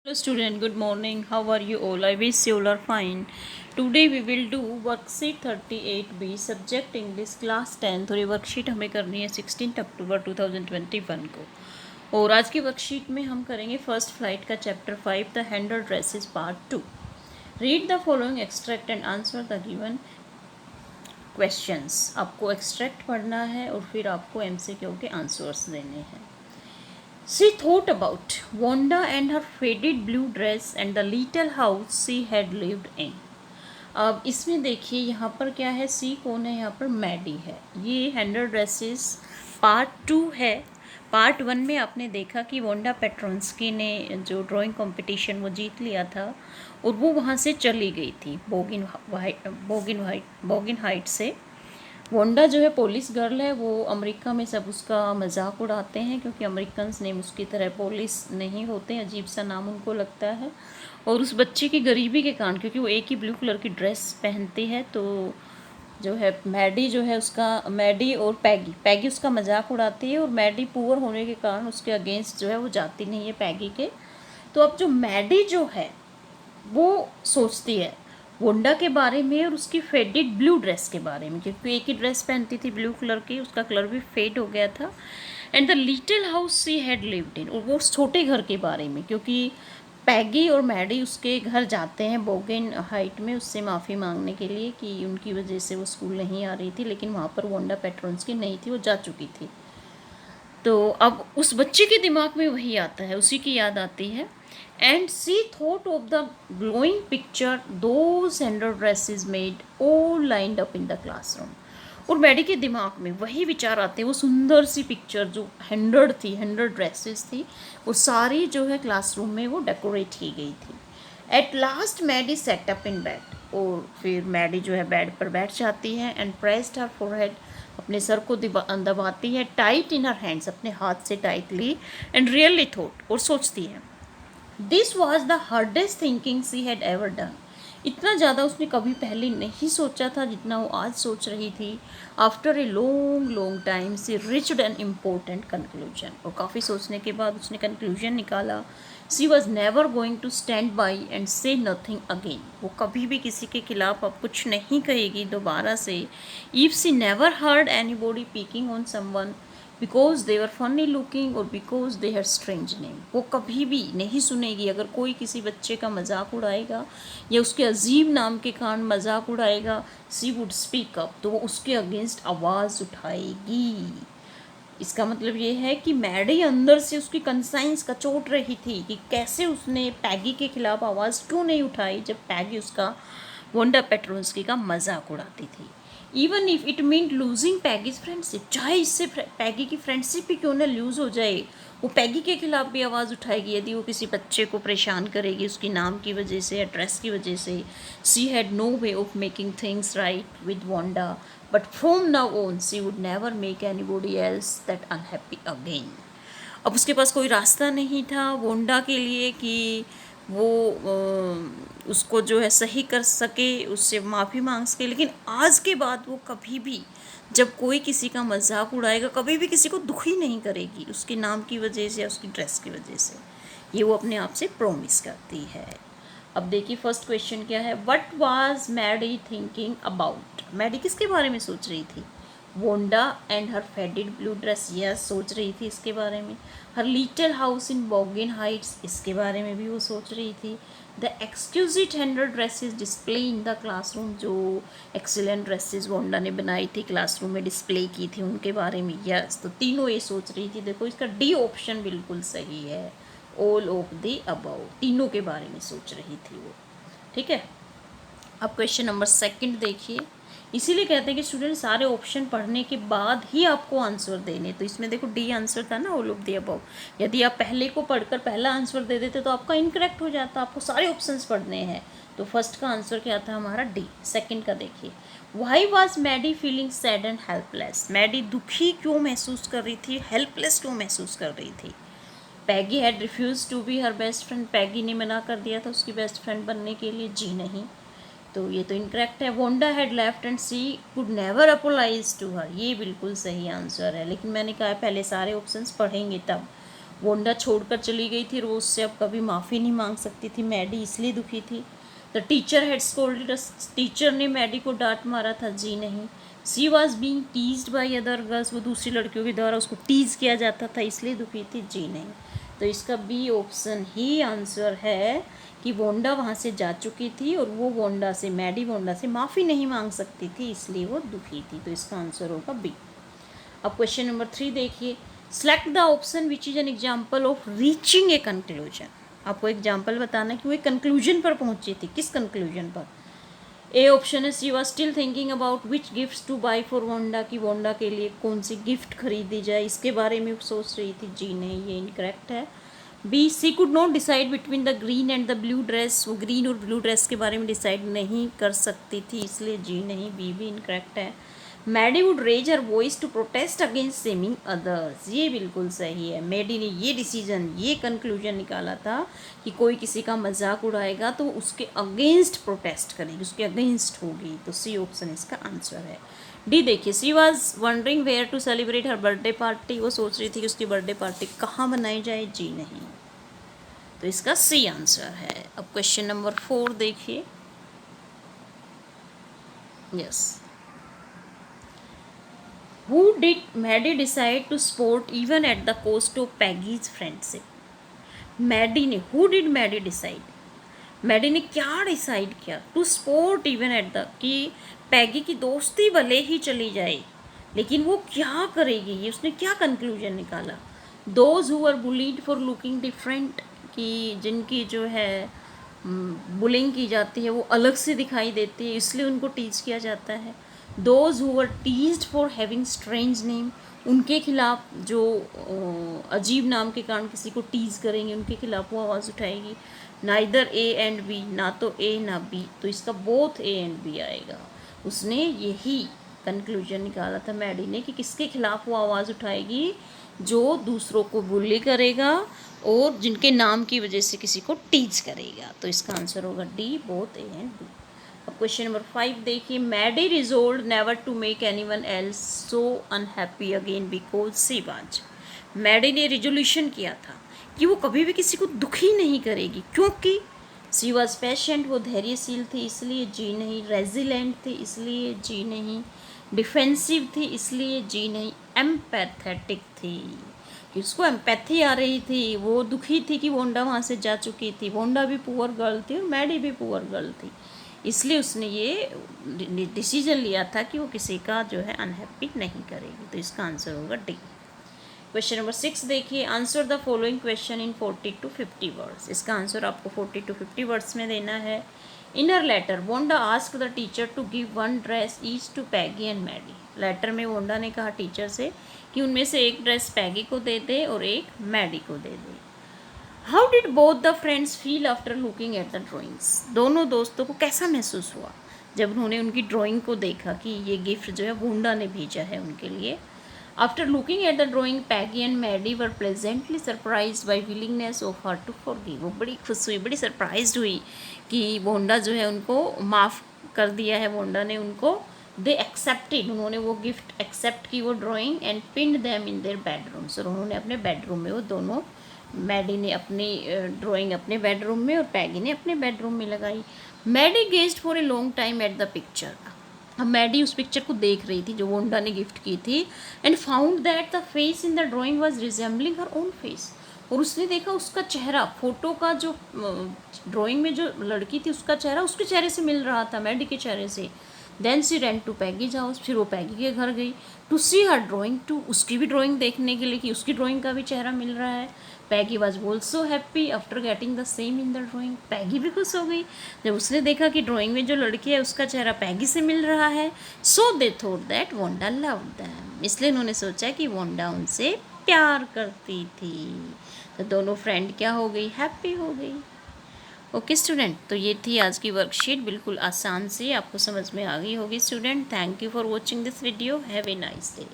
Hello student, good morning. How are you all? I wish you all are fine. Today we will do worksheet 38B subject English class 10 और ये worksheet हमें करनी है 16 अक्टूबर 2021 को। और आज की वर्कशीट में हम करेंगे फर्स्ट फ्लाइट का chapter 5 the handle dresses part 2। Read the following extract and answer the given questions. आपको एक्सट्रैक्ट पढ़ना है और फिर आपको MCQ के आंसर्स देने हैं। She thought about Wanda and her faded blue dress and the little house she had lived in. अब इसमें देखिए यहाँ पर क्या है, सी कौन है, यहाँ पर मैडी है। ये हैंडल ड्रेसेस पार्ट 2 है। पार्ट 1 में आपने देखा कि वोंडा पेट्रोंस्की ने जो ड्राइंग कंपटीशन वो जीत लिया था और वो वहाँ से चली गई थी बोगिन हाइट से। वोंडा जो है पुलिस गर्ल है, वो अमेरिका में सब उसका मजाक उड़ाते हैं क्योंकि अमेरिकन्स नेम उसकी तरह पुलिस नहीं होते, अजीब सा नाम उनको लगता है। और उस बच्चे की गरीबी के कारण, क्योंकि वो एक ही ब्लू कलर की ड्रेस पहनती है, तो जो है मैडी जो है उसका, मैडी और पैगी उसका मजाक उड़ाती है। और मैडी पुअर होने के कारण उसके अगेंस्ट जो है वो जाती नहीं है पैगी के। तो अब जो मैडी जो है वो सोचती है वोंडा के बारे में और उसकी फेडेड ब्लू ड्रेस के बारे में, क्योंकि एक ही ड्रेस पहनती थी ब्लू कलर की, उसका कलर भी फेड हो गया था। And the little house she had lived in, और वो उस छोटे घर के बारे में, क्योंकि पैगी और मैडी उसके घर जाते हैं बोगेन हाइट में उससे माफ़ी मांगने के लिए कि उनकी वजह से वो स्कूल नहीं आ रही थी, लेकिन वहाँ पर वोंडा पेट्रोंस्की नहीं थी, वो जा चुकी थी। तो अब उस बच्चे के दिमाग में वही आता है, उसी की याद आती है। And she thought of the glowing picture those handle dresses made all lined up in the classroom. और मैडी के दिमाग में वही विचार आते हैं, वो सुंदर सी पिक्चर जो हैंडल ड्रेसेस थी, वो सारी जो है क्लासरूम में वो डेकोरेट की गई थी। At last Maddie sat up in bed, और फिर मैडी जो है बेड पर बैठ जाती है। एंड प्रेस्ड हर फोरहेड, अपने सर को दबाती है। टाइट इन हर हैंड्स, अपने हाथ से टाइटली। एंड रियली थॉट, और सोचती है this was the hardest thinking she had ever done. इतना ज़्यादा उसने कभी पहले नहीं सोचा था जितना वो आज सोच रही थी। After a long time she reached an important conclusion, और काफ़ी सोचने के बाद उसने कंक्लूजन निकाला। She was never going to stand by and say nothing again, वो कभी भी किसी के खिलाफ अब कुछ नहीं कहेगी दोबारा से। If she never heard anybody picking on someone because they were funny looking और because they had strange name, वो कभी भी नहीं सुनेगी अगर कोई किसी बच्चे का मजाक उड़ाएगा या उसके अजीब नाम के कारण मजाक उड़ाएगा। सी वुड स्पीक अप, तो वो उसके अगेंस्ट आवाज़ उठाएगी। इसका मतलब ये है कि मैडी अंदर से उसकी कंसाइंस का चोट रही थी कि कैसे उसने पैगी के खिलाफ आवाज़ क्यों नहीं उठाई जब पैगी उसका वोंडा पेट्रोंस्की का मजाक उड़ाती थी। Even if it mean losing Peggy's friendship, चाहे इससे पैगी की फ्रेंडशिप ही क्यों ना लूज हो जाए, वो पैगी के खिलाफ भी आवाज़ उठाएगी यदि वो किसी बच्चे को परेशान करेगी उसकी नाम की वजह से या ड्रेस की वजह से। She had no way of making things right with Wanda, but from now on she would never make anybody else that unhappy again. अब उसके पास कोई रास्ता नहीं था वोंडा के लिए कि वो उसको जो है सही कर सके, उससे माफ़ी मांग सके, लेकिन आज के बाद वो कभी भी जब कोई किसी का मजाक उड़ाएगा कभी भी किसी को दुखी नहीं करेगी उसके नाम की वजह से या उसकी ड्रेस की वजह से, ये वो अपने आप से प्रॉमिस करती है। अब देखिए फर्स्ट क्वेश्चन क्या है, what was Maddy thinking about, Maddy किसके बारे में सोच रही थी। Wanda and her faded blue dress, yes सोच रही थी इसके बारे में। Her little house in Boggins Heights, इसके बारे में भी वो सोच रही थी। The exquisite hundred dresses display in the classroom, जो एक्सीलेंट ड्रेसेस वोंडा ने बनाई थी क्लासरूम में डिस्प्ले की थी उनके बारे में, यस। तो तीनों ये सोच रही थी। देखो इसका डी ऑप्शन बिल्कुल सही है, ऑल ऑफ द अबव, तीनों के बारे में सोच रही थी वो। ठीक है, अब क्वेश्चन नंबर सेकंड देखिए। इसीलिए कहते हैं कि स्टूडेंट सारे ऑप्शन पढ़ने के बाद ही आपको आंसर देने, तो इसमें देखो डी आंसर था ना ऑल ऑफ द अबव। यदि आप पहले को पढ़कर पहला आंसर दे देते तो आपका इनकरेक्ट हो जाता, आपको सारे ऑप्शंस पढ़ने हैं। तो फर्स्ट का आंसर क्या था हमारा डी। सेकंड का देखिए, why was Maddie feeling sad and helpless, Maddie दुखी क्यों महसूस कर रही थी, हेल्पलेस क्यों महसूस कर रही थी। Peggy had refused to be her best friend, Peggy ने मना कर दिया था उसकी बेस्ट फ्रेंड बनने के लिए, जी नहीं, तो ये तो इनकरेक्ट है। Wanda had left and she could never apologise to her, ये बिल्कुल सही आंसर है, लेकिन मैंने कहा पहले सारे ऑप्शंस पढ़ेंगे तब। वोंडा छोड़कर चली गई थी और वो उससे अब कभी माफ़ी नहीं मांग सकती थी। मैडी इसलिए दुखी थी। The teacher had scolded us, teacher ने मैडी को डांट मारा था। जी नहीं। She was being teased by other girls, वो दूसरी लड़कियों के द्वारा उसको टीज किया जाता था इसलिए दुखी थी। जी नहीं। तो इसका बी ऑप्शन ही आंसर है कि वोंडा वहाँ से जा चुकी थी और वो वोंडा से, मैडी वोंडा से माफ़ी नहीं मांग सकती थी इसलिए वो दुखी थी। तो इसका आंसर होगा बी। अब क्वेश्चन नंबर 3 देखिए, select the option which is an example of reaching a conclusion. आपको एग्जाम्पल बताना कि वो एक कंक्लूजन पर पहुंची थी। किस कंक्लूजन पर? ए ऑप्शन है she was still thinking about which gifts two by for Wanda, की वोंडा के लिए कौन सी गिफ्ट खरीदी जाए इसके बारे में सोच रही थी। जी नहीं, ये इनकरेक्ट है। B she could not decide between the green and the blue dress, वो ग्रीन और ब्लू ड्रेस के बारे में डिसाइड नहीं कर सकती थी इसलिए जी नहीं, बी भी इनकरेक्ट है। Maddie would raise her voice to protest against shaming others, ये बिल्कुल सही है। मैडी ने ये डिसीजन, ये कंक्लूजन निकाला था कि कोई किसी का मजाक उड़ाएगा तो उसके अगेंस्ट प्रोटेस्ट करेगी, उसके अगेंस्ट होगी। तो सी ऑप्शन इसका आंसर है। डी देखिए, she was wondering where to celebrate her birthday party, वो सोच रही थी कि उसकी बर्थडे पार्टी कहाँ मनाई जाए। जी नहीं। तो इसका सी आंसर है। अब क्वेश्चन नंबर 4 देखिए। Yes, Who did Maddie decide to support even at the cost of Peggy's friendship? Maddie ने, who did Maddie decide? Maddie ने क्या डिसाइड किया? To support even at the, कि पैगी की दोस्ती भले ही चली जाए लेकिन वो क्या करेगी, ये उसने क्या कंक्लूजन निकाला? Those who are bullied for looking different, कि जिनकी जो है बुलिंग की जाती है वो अलग से दिखाई देती है इसलिए उनको टीच किया जाता है। Those who were teased for having strange name, उनके खिलाफ जो अजीब नाम के कारण किसी को टीज करेंगे उनके खिलाफ वो आवाज़ उठाएगी। नाइदर ए एंड बी, ना तो ए ना बी, तो इसका बोथ ए एंड बी आएगा। उसने यही कंक्लूजन निकाला था मैडी ने कि किसके खिलाफ वो आवाज़ उठाएगी, जो दूसरों को बुली करेगा और जिनके नाम की वजह से किसी को टीज करेगा। तो इसका आंसर होगा D, both A and B. अब क्वेश्चन नंबर 5 देखिए, Maddie resolve never to make anyone else so unhappy again because she was, Maddie ने रिजोल्यूशन किया था कि वो कभी भी किसी को दुखी नहीं करेगी क्योंकि सी वॉज पेशेंट, वो धैर्यशील थी इसलिए जी नहीं। रेजिलेंट थी इसलिए जी नहीं। डिफेंसिव थी इसलिए जी नहीं। एम्पैथेटिक थी कि उसको एम्पैथी आ रही थी, वो दुखी थी कि वोंडा वहाँ से जा चुकी थी। वोंडा भी पुअर गर्ल थी और मैडी भी पुअर गर्ल थी, इसलिए उसने ये डिसीजन लिया था कि वो किसी का जो है अनहैप्पी नहीं करेगी। तो इसका आंसर होगा डी। क्वेश्चन नंबर 6 देखिए, answer the following question in 40 to 50 words. इसका आंसर आपको 40 to 50 वर्ड्स में देना है। In her letter Wanda asked the teacher to give one dress each to Peggy and Maddy. Letter में Wanda ने कहा teacher से कि उनमें से एक ड्रेस पैगी को दे दे और एक मैडी को दे दे। How did both the friends feel after looking at the drawings, दोनों दोस्तों को कैसा महसूस हुआ जब उन्होंने उनकी ड्राइंग को देखा कि ये गिफ्ट जो है वोंडा ने भेजा है उनके लिए। After looking at the drawing Peggy and Maddie were pleasantly surprise by willingness of her to forgive, वो बड़ी खुश हुई, बड़ी सरप्राइज हुई कि वोंडा जो है उनको माफ़ कर दिया है वोंडा ने उनको। दे एक्सेप्टेड, उन्होंने वो गिफ्ट एक्सेप्ट की वो drawing and pinned them in their bedrooms, और उन्होंने अपने बेडरूम में वो दोनों, मैडी ने अपनी ड्राइंग अपने बेडरूम में और पैगी ने अपने बेडरूम में लगाई। Maddie gazed for a long time at the picture, अब मैडी उस पिक्चर को देख रही थी जो वोंडा ने गिफ्ट की थी। And found that the face in the drawing was resembling her own face, और उसने देखा उसका चेहरा, फोटो का जो ड्राइंग में जो लड़की थी उसका चेहरा उसके चेहरे से मिल रहा था, मैडी के चेहरे से। Then she ran to Peggy's house, फिर वो पैगी के घर गई to see her drawing, to उसकी भी ड्राइंग देखने के लिए कि उसकी ड्राइंग का भी चेहरा मिल रहा है। Peggy was also happy after getting the same in the drawing, Peggy भी खुश हो गई जब उसने देखा कि ड्राइंग में जो लड़की है उसका चेहरा पैगी से मिल रहा है। So they thought that Wanda loved them, इसलिए उन्होंने सोचा कि वोंडा उनसे प्यार करती थी। तो दोनों फ्रेंड क्या हो गई, हैप्पी हो गई। ओके स्टूडेंट, तो ये थी आज की वर्कशीट, बिल्कुल आसान से आपको समझ में आ गई होगी student. Thank you for watching this video, have a nice day.